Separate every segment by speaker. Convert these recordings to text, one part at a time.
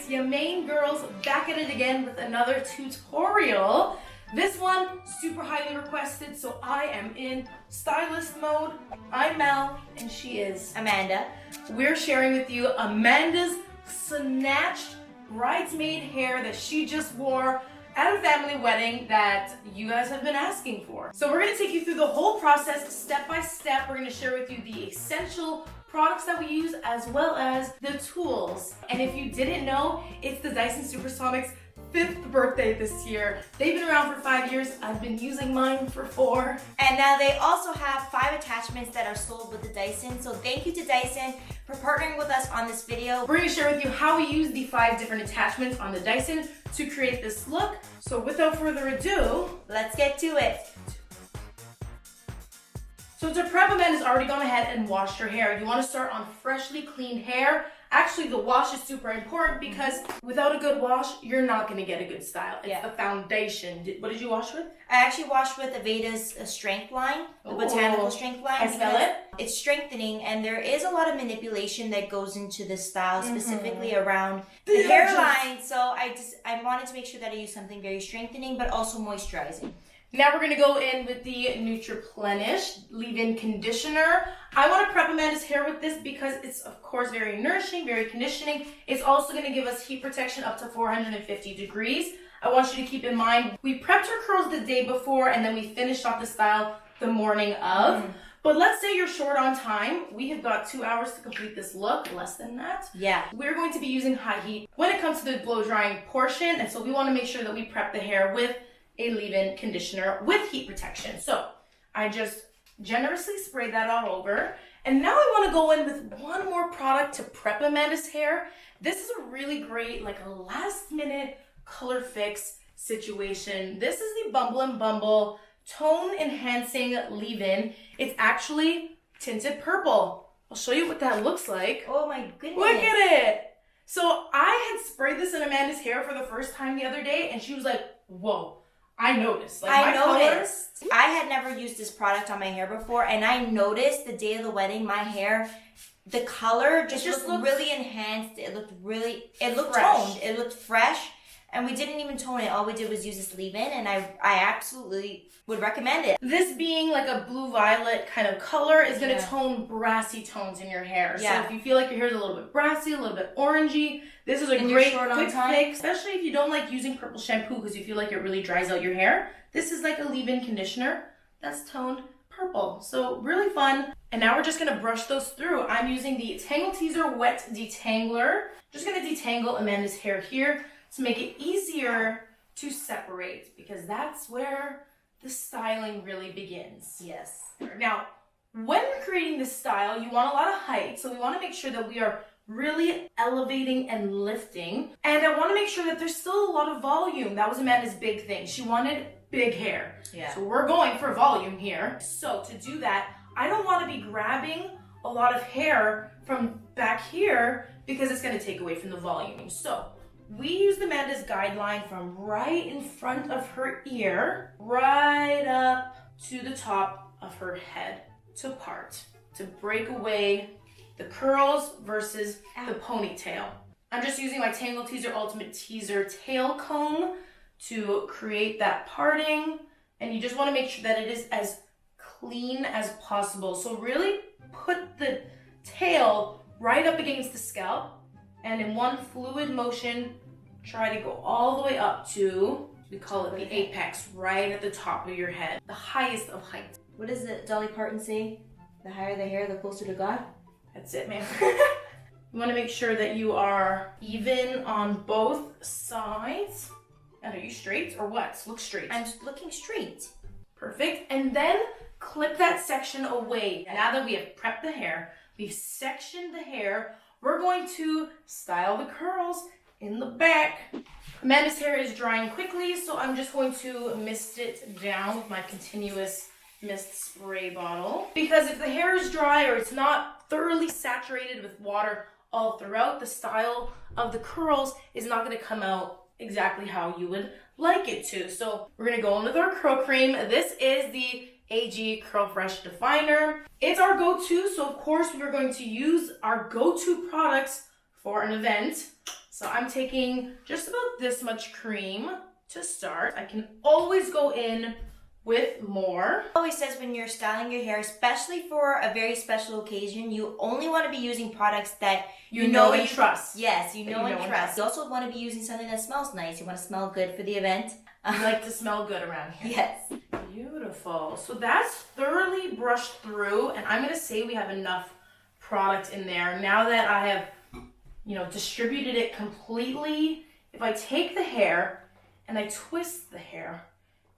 Speaker 1: your main girls back at it again with another tutorial. This one, super highly requested, so I am in stylist mode. I'm Mel, and she is
Speaker 2: Amanda.
Speaker 1: We're sharing with you Amanda's snatched bridesmaid hair that she just wore at a family wedding that you guys have been asking for. So we're gonna take you through the whole process step by step. We're gonna share with you the essential products that we use as well as the tools. And if you didn't know, it's the Dyson Supersonic's 5th birthday this year. They've been around for 5 years. I've been using mine for 4.
Speaker 2: And now they also have 5 attachments that are sold with the Dyson. So thank you to Dyson for partnering with us on this video.
Speaker 1: We're gonna share with you how we use the 5 different attachments on the Dyson to create this look. So without further ado,
Speaker 2: let's get to it.
Speaker 1: So to prep, Amanda's already gone ahead and washed her hair. You wanna start on freshly cleaned hair. Actually, the wash is super important because without a good wash, you're not gonna get a good style. It's the foundation. What did you wash with?
Speaker 2: I actually washed with Aveda's strength line, the botanical strength line.
Speaker 1: I smell it.
Speaker 2: It's strengthening, and there is a lot of manipulation that goes into this style, specifically around the hairline. So I wanted to make sure that I use something very strengthening, but also moisturizing.
Speaker 1: Now we're gonna go in with the nutriplenish leave-in conditioner. I wanna prep Amanda's hair with this because it's of course very nourishing, very conditioning. It's also gonna give us heat protection up to 450 degrees. I want you to keep in mind, we prepped her curls the day before and then we finished off the style the morning of. But let's say you're short on time. We have got 2 hours to complete this look, less than that.
Speaker 2: Yeah.
Speaker 1: We're going to be using high heat when it comes to the blow drying portion. And so we wanna make sure that we prep the hair with a leave-in conditioner with heat protection. So I just generously sprayed that all over. And now I want to go in with one more product to prep Amanda's hair. This is a really great, like a last minute color fix situation. This is the Bumble tone enhancing leave-in. It's actually tinted purple. I'll show you what that looks like.
Speaker 2: Oh my goodness.
Speaker 1: Look at it. So I had sprayed this in Amanda's hair for the first time the other day and she was like, whoa. I noticed. Like
Speaker 2: I noticed. I had never used this product on my hair before, and I noticed the day of the wedding, my hair, the color just looked really enhanced. It looked
Speaker 1: fresh.
Speaker 2: toned. It looked fresh, and we didn't even tone it. All we did was use this leave-in, and I absolutely would recommend it.
Speaker 1: This being like a blue-violet kind of color is going to tone brassy tones in your hair. So if you feel like your hair is a little bit brassy, a little bit orangey, this is a great quick fix, especially if you don't like using purple shampoo because you feel like it really dries out your hair. This is like a leave-in conditioner that's toned purple. So really fun. And now we're just going to brush those through. I'm using the Tangle Teezer Wet Detangler. Just going to detangle Amanda's hair here to make it easier to separate because that's where the styling really begins.
Speaker 2: Yes.
Speaker 1: Now, when we're creating this style, you want a lot of height, so we want to make sure that we are really elevating and lifting. And I want to make sure that there's still a lot of volume. That was Amanda's big thing. She wanted big hair.
Speaker 2: Yeah.
Speaker 1: So we're going for volume here. So to do that, I don't want to be grabbing a lot of hair from back here because it's going to take away from the volume. So we used Amanda's guideline from right in front of her ear, right up to the top of her head to part, to break away the curls versus the ponytail. I'm just using my Tangle Teezer Ultimate Teezer Tail Comb to create that parting, and you just want to make sure that it is as clean as possible. So really put the tail right up against the scalp, and in one fluid motion, try to go all the way up to, we call it the apex, right at the top of your head, the highest of height.
Speaker 2: What does the Dolly Parton say? The higher the hair, the closer to God?
Speaker 1: That's it, man. You want to make sure that you are even on both sides. And are you straight or what? Look straight.
Speaker 2: I'm looking straight.
Speaker 1: Perfect. And then clip that section away. Now that we have prepped the hair, we've sectioned the hair, we're going to style the curls in the back. Amanda's hair is drying quickly, so I'm just going to mist it down with my continuous mist spray bottle. Because if the hair is dry or it's not thoroughly saturated with water all throughout, the style of the curls is not going to come out exactly how you would like it to. So we're going to go in with our curl cream. This is the AG Curl Fresh Definer. It's our go-to, so of course we are going to use our go-to products for an event. So I'm taking just about this much cream to start. I can always go in with more.
Speaker 2: Always says when you're styling your hair, especially for a very special occasion, you only want to be using products that
Speaker 1: you know and trust.
Speaker 2: Yes, you know and trust. You also want to be using something that smells nice. You want to smell good for the event.
Speaker 1: I like to smell good around here.
Speaker 2: Yes.
Speaker 1: Beautiful. So that's thoroughly brushed through, and I'm going to say we have enough product in there. Now that I have, distributed it completely, if I take the hair and I twist the hair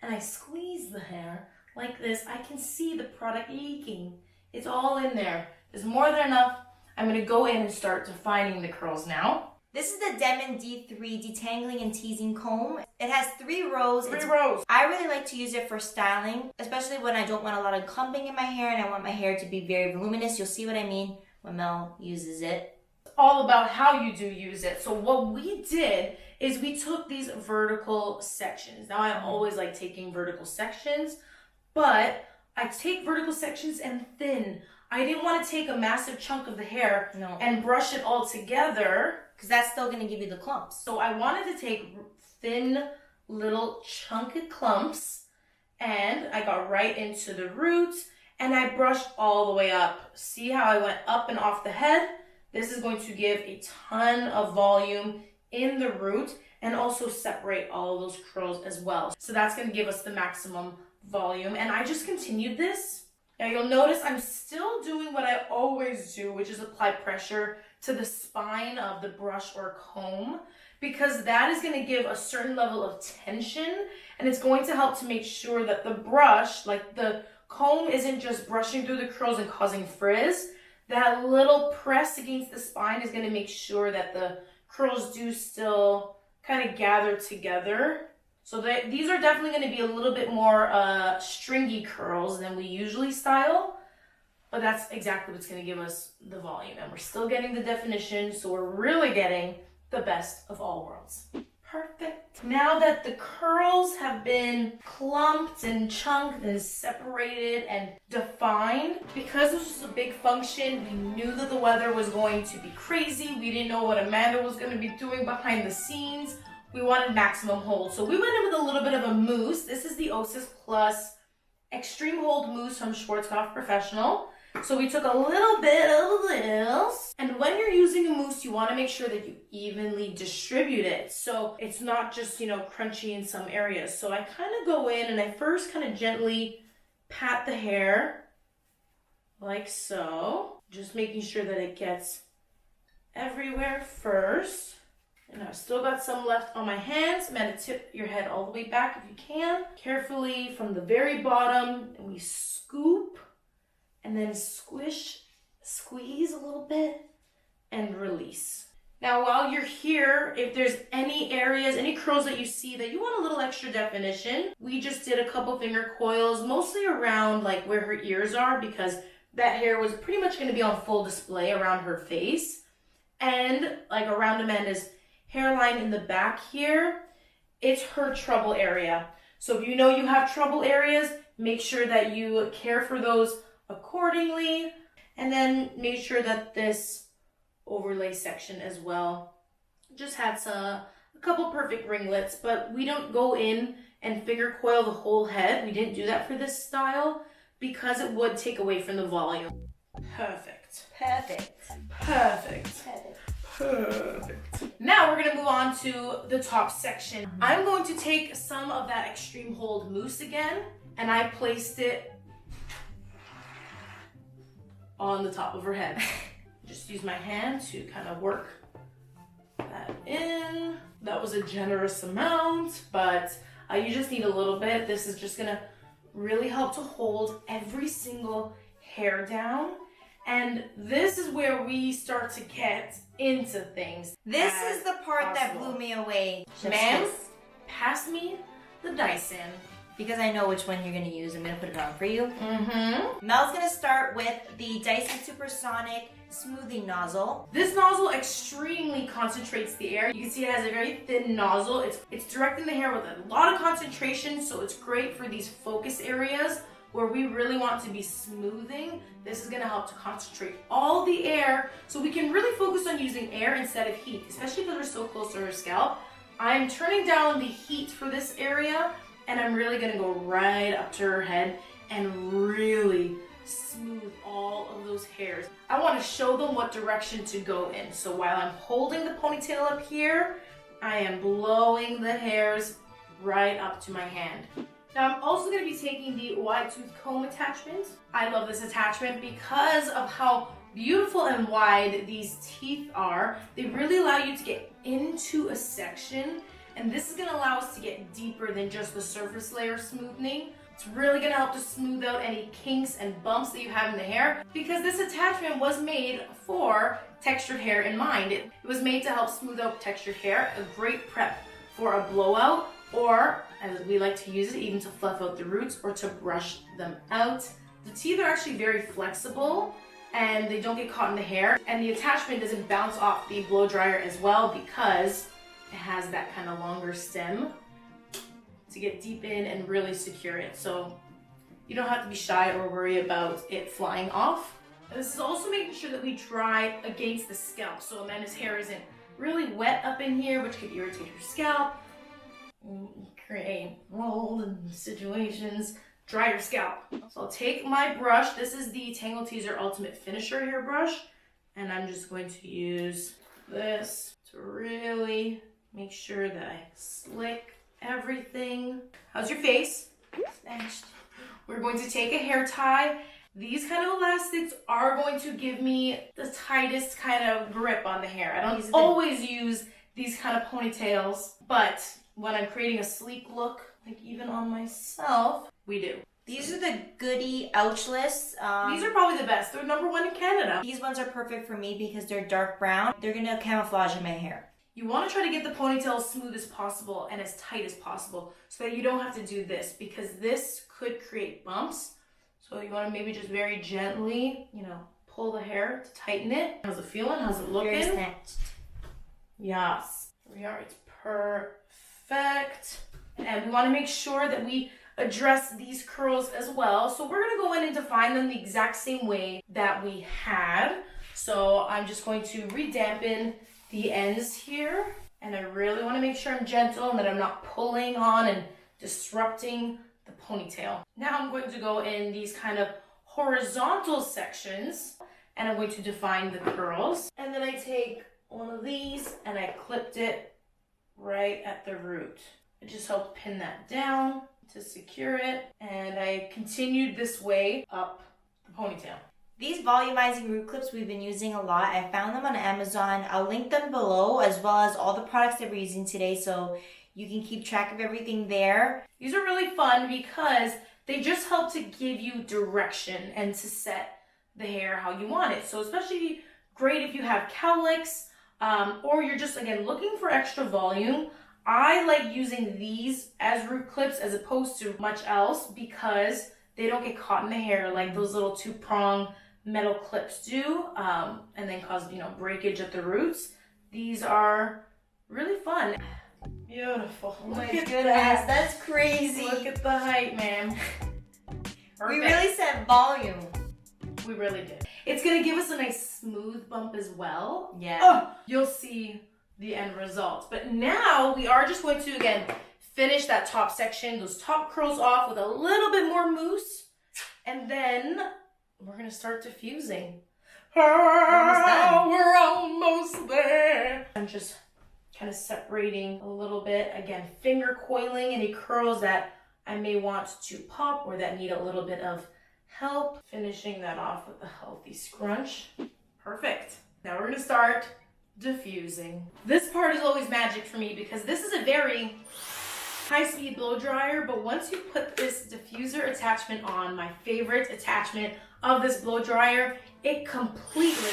Speaker 1: and I squeeze the hair like this, I can see the product leaking. It's all in there. There's more than enough. I'm going to go in and start defining the curls now.
Speaker 2: This is the Denman D3 Detangling and Teasing Comb. It has 3 rows.
Speaker 1: 3 rows.
Speaker 2: I really like to use it for styling, especially when I don't want a lot of clumping in my hair and I want my hair to be very voluminous. You'll see what I mean when Mel uses it.
Speaker 1: It's all about how you do use it. So what we did is we took these vertical sections. Now I always like taking vertical sections, but I take vertical sections and thin. I didn't want to take a massive chunk of the hair and brush it all together,
Speaker 2: because that's still going to give you the clumps.
Speaker 1: So I wanted to take thin little chunky clumps, and I got right into the roots and I brushed all the way up. See how I went up and off the head? This is going to give a ton of volume in the root and also separate all of those curls as well. So that's going to give us the maximum volume. And I just continued this. Now you'll notice I'm still doing what I always do, which is apply pressure to the spine of the brush or comb, because that is going to give a certain level of tension, and it's going to help to make sure that the brush, like the comb, isn't just brushing through the curls and causing frizz. That little press against the spine is going to make sure that the curls do still kind of gather together. So these are definitely going to be a little bit more stringy curls than we usually style, but that's exactly what's going to give us the volume. And we're still getting the definition, so we're really getting the best of all worlds. Perfect. Now that the curls have been clumped and chunked and separated and defined, because this was a big function, we knew that the weather was going to be crazy. We didn't know what Amanda was going to be doing behind the scenes. We wanted maximum hold. So we went in with a little bit of a mousse. This is the Osis Plus Extreme Hold Mousse from Schwarzkopf Professional. So we took a little bit of this. And when you're using a mousse, you want to make sure that you evenly distribute it. So it's not just, crunchy in some areas. So I kind of go in and I first kind of gently pat the hair like so. Just making sure that it gets everywhere first. And I've still got some left on my hands. I'm going to tip your head all the way back if you can. Carefully from the very bottom, and we scoop and then squeeze a little bit and release. Now while you're here, if there's any areas, any curls that you see that you want a little extra definition, we just did a couple finger coils, mostly around like where her ears are, because that hair was pretty much going to be on full display around her face. And like around Amanda's hairline in the back here, it's her trouble area. So if you know you have trouble areas, make sure that you care for those accordingly, and then make sure that this overlay section as well just had a couple perfect ringlets, but we don't go in and finger coil the whole head. We didn't do that for this style because it would take away from the volume. Perfect.
Speaker 2: Perfect.
Speaker 1: Perfect.
Speaker 2: Perfect.
Speaker 1: Perfect. Now we're going to move on to the top section. I'm going to take some of that Extreme Hold mousse again, and I placed it on the top of her head. Just use my hand to kind of work that in. That was a generous amount, but you just need a little bit. This is just going to really help to hold every single hair down. And this is where we start to get into things.
Speaker 2: This is the part that blew me away.
Speaker 1: Ma'am, pass me the Dyson.
Speaker 2: Because I know which one you're going to use, I'm going to put it on for you. Mel's going to start with the Dyson Supersonic Smoothing Nozzle.
Speaker 1: This nozzle extremely concentrates the air. You can see it has a very thin nozzle. It's directing the hair with a lot of concentration, so it's great for these focus areas where we really want to be smoothing, this is gonna help to concentrate all the air so we can really focus on using air instead of heat, especially because we're so close to her scalp. I'm turning down the heat for this area, and I'm really gonna go right up to her head and really smooth all of those hairs. I wanna show them what direction to go in. So while I'm holding the ponytail up here, I am blowing the hairs right up to my hand. Now I'm also gonna be taking the wide tooth comb attachment. I love this attachment because of how beautiful and wide these teeth are. They really allow you to get into a section, and this is gonna allow us to get deeper than just the surface layer smoothing. It's really gonna help to smooth out any kinks and bumps that you have in the hair, because this attachment was made for textured hair in mind. It was made to help smooth out textured hair, a great prep for a blowout, or as we like to use it, even to fluff out the roots or to brush them out. The teeth are actually very flexible and they don't get caught in the hair, and the attachment doesn't bounce off the blow dryer as well because it has that kind of longer stem to get deep in and really secure it. So you don't have to be shy or worry about it flying off. And this is also making sure that we dry against the scalp, so Amanda's hair isn't really wet up in here, which could irritate her scalp, create mold situations, dry your scalp. So I'll take my brush. This is the Tangle Teezer Ultimate Finisher hairbrush, and I'm just going to use this to really make sure that I slick everything. How's your face? Snatched. We're going to take a hair tie. These kind of elastics are going to give me the tightest kind of grip on the hair. I don't always use these kind of ponytails, but when I'm creating a sleek look, like even on myself, we do.
Speaker 2: These are the Goody Ouchless.
Speaker 1: These are probably the best. They're #1 in Canada.
Speaker 2: These ones are perfect for me because they're dark brown. They're gonna camouflage in my hair.
Speaker 1: You want to try to get the ponytail as smooth as possible and as tight as possible so that you don't have to do this, because this could create bumps. So you want to maybe just very gently, pull the hair to tighten it. How's it feeling? How's it looking?
Speaker 2: Very snatched.
Speaker 1: Yes. Here we are. It's perfect. And we want to make sure that we address these curls as well. So we're going to go in and define them the exact same way that we had. So I'm just going to redampen the ends here, and I really want to make sure I'm gentle and that I'm not pulling on and disrupting the ponytail. Now I'm going to go in these kind of horizontal sections, and I'm going to define the curls. And then I take one of these and I clipped it right at the root. It just helped pin that down to secure it, and I continued this way up the ponytail.
Speaker 2: These volumizing root clips we've been using a lot. I found them on Amazon. I'll link them below, as well as all the products that we're using today, so you can keep track of everything there.
Speaker 1: These are really fun because they just help to give you direction and to set the hair how you want it. So especially great if you have cowlicks, or you're just, again, looking for extra volume. I like using these as root clips as opposed to much else because they don't get caught in the hair like those little 2-prong metal clips do, and then cause, breakage at the roots. These are really fun. Beautiful.
Speaker 2: Oh my goodness, that's crazy.
Speaker 1: Look at the height, man.
Speaker 2: We really said volume.
Speaker 1: We really did. It's gonna give us a nice smooth bump as well.
Speaker 2: Yeah.
Speaker 1: Oh, you'll see the end result. But now we are just going to, again, finish that top section, those top curls off with a little bit more mousse, and then we're gonna start diffusing. We're almost there. I'm just kind of separating a little bit. Again, finger coiling any curls that I may want to pop or that need a little bit of help. Finishing that off with a healthy scrunch. Perfect. Now we're gonna start diffusing. This part is always magic for me because this is a very high-speed blow dryer, but once you put this diffuser attachment on, my favorite attachment of this blow dryer, it completely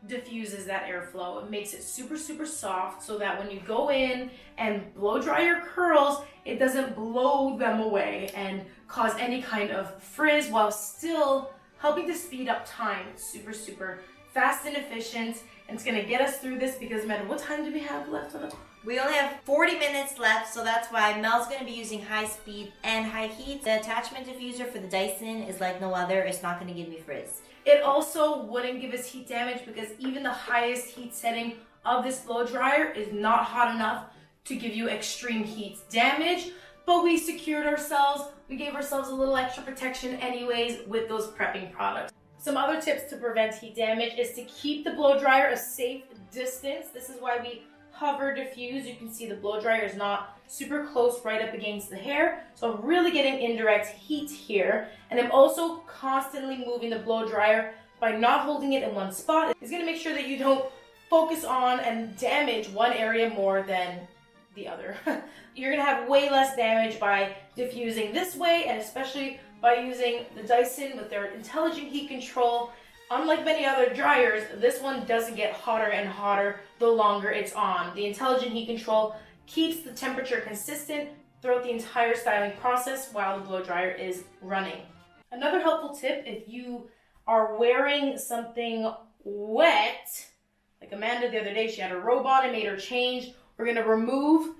Speaker 1: diffuses that airflow. It makes it super, super soft so that when you go in and blow dry your curls, it doesn't blow them away and cause any kind of frizz while still helping to speed up time. It's super, super fast and efficient, and it's gonna get us through this because, Amanda, what time do we have left on the clock?
Speaker 2: We only have 40 minutes left, so that's why Mel's going to be using high speed and high heat. The attachment diffuser for the Dyson is like no other. It's not going to give me frizz.
Speaker 1: It also wouldn't give us heat damage because even the highest heat setting of this blow dryer is not hot enough to give you extreme heat damage, but we secured ourselves. We gave ourselves a little extra protection anyways with those prepping products. Some other tips to prevent heat damage is to keep the blow dryer a safe distance. This is why we hover diffuse. You can see the blow dryer is not super close right up against the hair, so I'm really getting indirect heat here. And I'm also constantly moving the blow dryer by not holding it in one spot. It's going to make sure that you don't focus on and damage one area more than the other. You're going to have way less damage by diffusing this way, and especially by using the Dyson with their intelligent heat control. Unlike many other dryers, this one doesn't get hotter and hotter the longer it's on. The intelligent heat control keeps the temperature consistent throughout the entire styling process while the blow dryer is running. Another helpful tip, if you are wearing something wet, like Amanda the other day, she had her robe on and made her change. We're gonna remove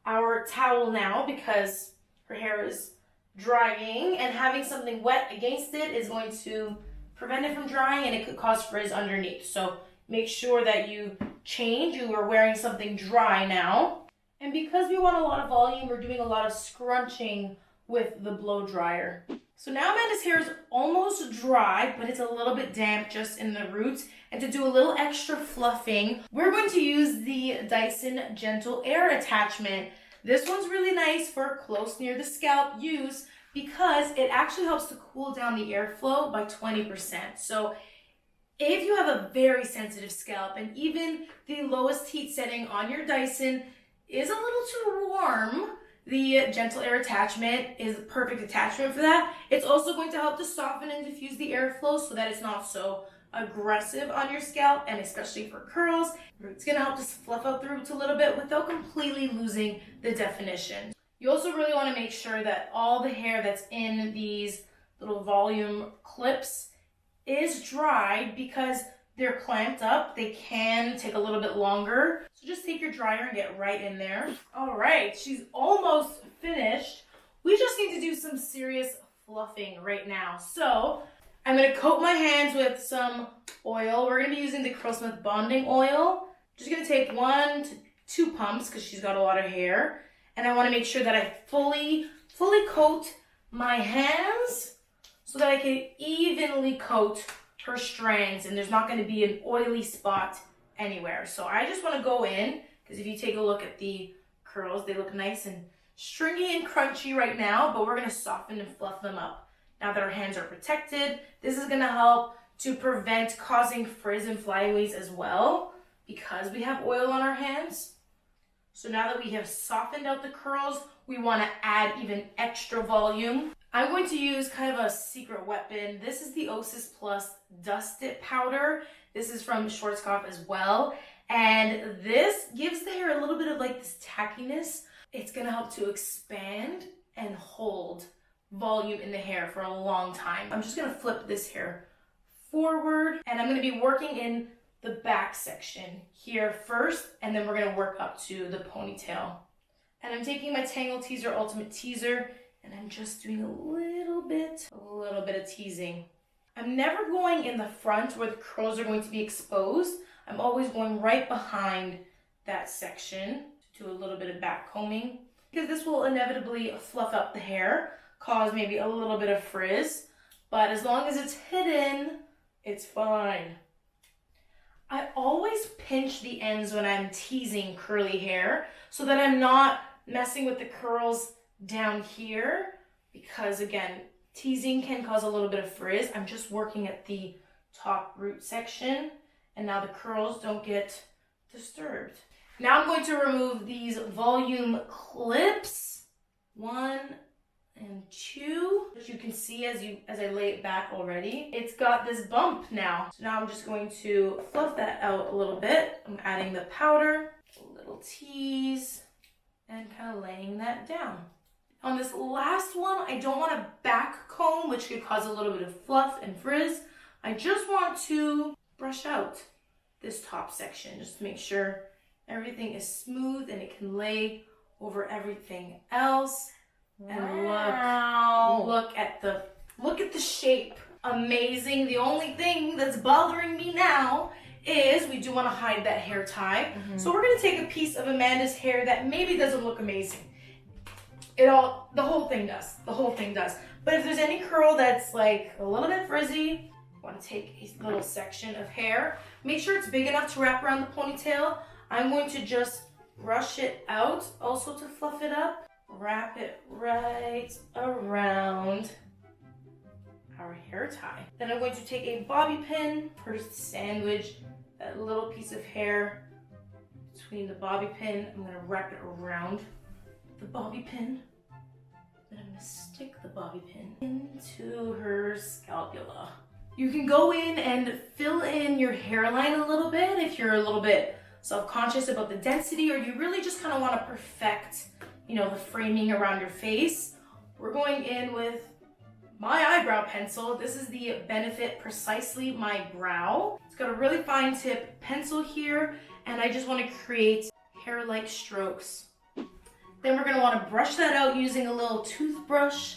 Speaker 1: our towel now because her hair is drying, and having something wet against it is going to prevent it from drying, and it could cause frizz underneath. So make sure that you change. You are wearing something dry now. And because we want a lot of volume, we're doing a lot of scrunching with the blow dryer. So now Amanda's hair is almost dry, but it's a little bit damp just in the roots. And to do a little extra fluffing, we're going to use the Dyson Gentle Air Attachment. This one's really nice for close near the scalp use because it actually helps to cool down the airflow by 20%. So if you have a very sensitive scalp and even the lowest heat setting on your Dyson is a little too warm, the Gentle Air Attachment is the perfect attachment for that. It's also going to help to soften and diffuse the airflow so that it's not so aggressive on your scalp, and especially for curls. It's going to help to fluff out the roots a little bit without completely losing the definition. You also really want to make sure that all the hair that's in these little volume clips is dry because they're clamped up. They can take a little bit longer. So just take your dryer and get right in there. All right, she's almost finished. We just need to do some serious fluffing right now. So I'm going to coat my hands with some oil. We're going to be using the Curlsmith Bonding Oil. Just going to take 1 to 2 pumps because she's got a lot of hair. And I want to make sure that I fully coat my hands so that I can evenly coat her strands and there's not going to be an oily spot anywhere. So I just want to go in because if you take a look at the curls, they look nice and stringy and crunchy right now, but we're going to soften and fluff them up. Now that our hands are protected, this is going to help to prevent causing frizz and flyaways as well because we have oil on our hands. So now that we have softened out the curls, we want to add even extra volume. I'm going to use kind of a secret weapon. This is the Osis Plus Dust It Powder. This is from Schwarzkopf as well. And this gives the hair a little bit of like this tackiness. It's going to help to expand and hold volume in the hair for a long time. I'm just going to flip this hair forward and I'm going to be working in the back section here first, and then we're going to work up to the ponytail. And I'm taking my Tangle Teezer Ultimate Teezer, and I'm just doing a little bit of teasing. I'm never going in the front where the curls are going to be exposed. I'm always going right behind that section to do a little bit of back combing because this will inevitably fluff up the hair, cause maybe a little bit of frizz, but as long as it's hidden, it's fine. I always pinch the ends when I'm teasing curly hair so that I'm not messing with the curls down here because, again, teasing can cause a little bit of frizz. I'm just working at the top root section and now the curls don't get disturbed. Now I'm going to remove these volume clips. 1 and 2, as you can see as I lay it back already, it's got this bump now. So now I'm just going to fluff that out a little bit. I'm adding the powder, a little tease, and kind of laying that down. On this last one, I don't want a back comb, which could cause a little bit of fluff and frizz. I just want to brush out this top section just to make sure everything is smooth and it can lay over everything else. And look at the shape. Amazing. The only thing that's bothering me now is we do want to hide that hair tie. So we're going to take a piece of Amanda's hair that maybe doesn't look amazing. The whole thing does. The whole thing does. But if there's any curl that's like a little bit frizzy, I want to take a little section of hair. Make sure it's big enough to wrap around the ponytail. I'm going to just brush it out, also to fluff it up. Wrap it right around our hair tie. Then I'm going to take a bobby pin, first sandwich that little piece of hair between the bobby pin. I'm going to wrap it around the bobby pin. Then I'm going to stick the bobby pin into her scalpula. You can go in and fill in your hairline a little bit if you're a little bit self-conscious about the density, or you really just kind of want to perfect, you know, the framing around your face. We're going in with my eyebrow pencil. This is the Benefit Precisely My Brow. It's got a really fine tip pencil here, and I just want to create hair-like strokes. Then we're going to want to brush that out using a little toothbrush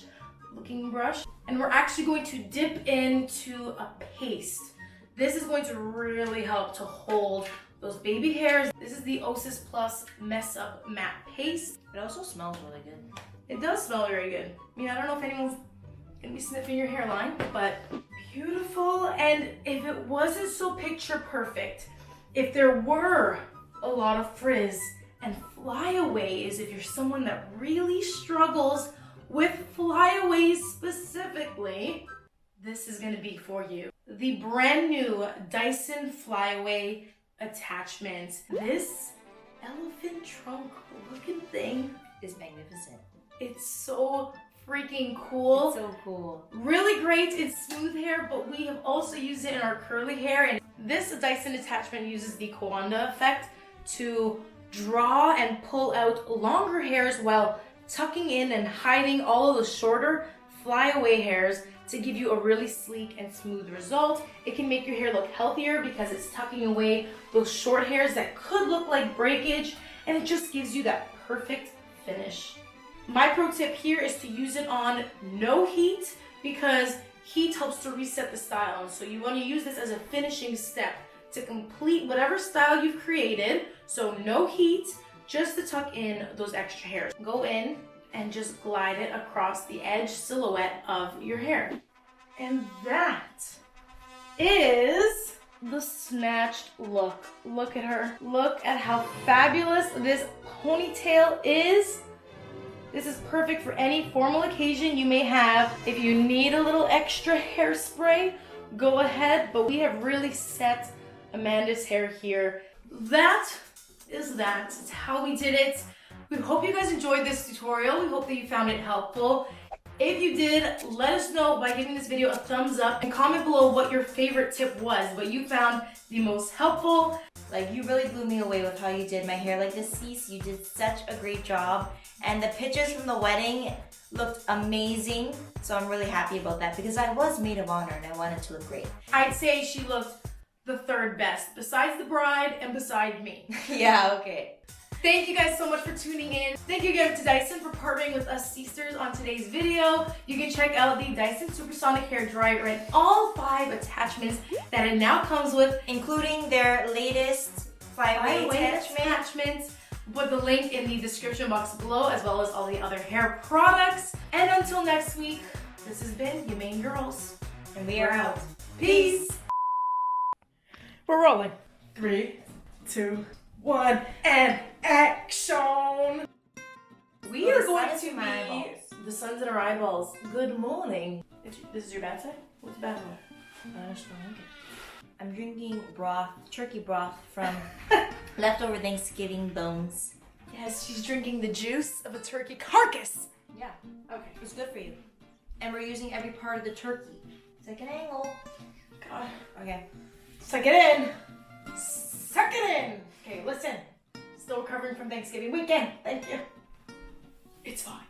Speaker 1: looking brush, and we're actually going to dip into a paste. This is going to really help to hold those baby hairs. This is the Osis Plus Mess Up Matte Paste.
Speaker 2: It also smells really good.
Speaker 1: It does smell very good. I mean, I don't know if anyone's gonna be sniffing your hairline, but beautiful. And if it wasn't so picture perfect, if there were a lot of frizz and flyaways, if you're someone that really struggles with flyaways specifically, this is gonna be for you. The brand new Dyson Flyaway attachment. This elephant trunk looking thing
Speaker 2: Is magnificent.
Speaker 1: It's so freaking cool.
Speaker 2: It's so cool.
Speaker 1: Really great in smooth hair, but we have also used it in our curly hair. And this Dyson attachment uses the Coanda effect to draw and pull out longer hairs while tucking in and hiding all of the shorter flyaway hairs to give you a really sleek and smooth result. It can make your hair look healthier because it's tucking away those short hairs that could look like breakage, and it just gives you that perfect finish. My pro tip here is to use it on no heat because heat helps to reset the style. So you want to use this as a finishing step to complete whatever style you've created. So no heat, just to tuck in those extra hairs. Go in and just glide it across the edge silhouette of your hair. And that is the snatched look. Look at her. Look at how fabulous this ponytail is. This is perfect for any formal occasion you may have. If you need a little extra hairspray, go ahead, but we have really set Amanda's hair here. That is that. It's how we did it. We hope you guys enjoyed this tutorial. We hope that you found it helpful. If you did, let us know by giving this video a thumbs up and comment below what your favorite tip was, what you found the most helpful.
Speaker 2: Like, you really blew me away with how you did my hair. Like, this piece, you did such a great job. And the pictures from the wedding looked amazing. So I'm really happy about that because I was maid of honor and I wanted to look great.
Speaker 1: I'd say she looked the third best, besides the bride and beside me.
Speaker 2: Yeah, okay.
Speaker 1: Thank you guys so much for tuning in. Thank you again to Dyson for partnering with us sisters on today's video. You can check out the Dyson Supersonic Hair Dryer and all 5 attachments that it now comes with,
Speaker 2: Including their latest flyaway
Speaker 1: attachments. Put the link in the description box below, as well as all the other hair products. And until next week, this has been your main girls.
Speaker 2: And we are out.
Speaker 1: Peace. We're rolling. 3, 2, 1, and action! We are going to be the suns in our eyeballs. Good morning. This is your bad side? What's the bad one?
Speaker 2: I just don't like it. I'm drinking broth, turkey broth from leftover Thanksgiving bones.
Speaker 1: Yes, she's drinking the juice of a turkey carcass.
Speaker 2: Yeah,
Speaker 1: Okay.
Speaker 2: it's good for you. And we're using every part of the turkey. Second angle.
Speaker 1: God.
Speaker 2: Okay.
Speaker 1: Suck it in. Suck it in. Okay, listen. Still recovering from Thanksgiving weekend. Thank you. It's fine.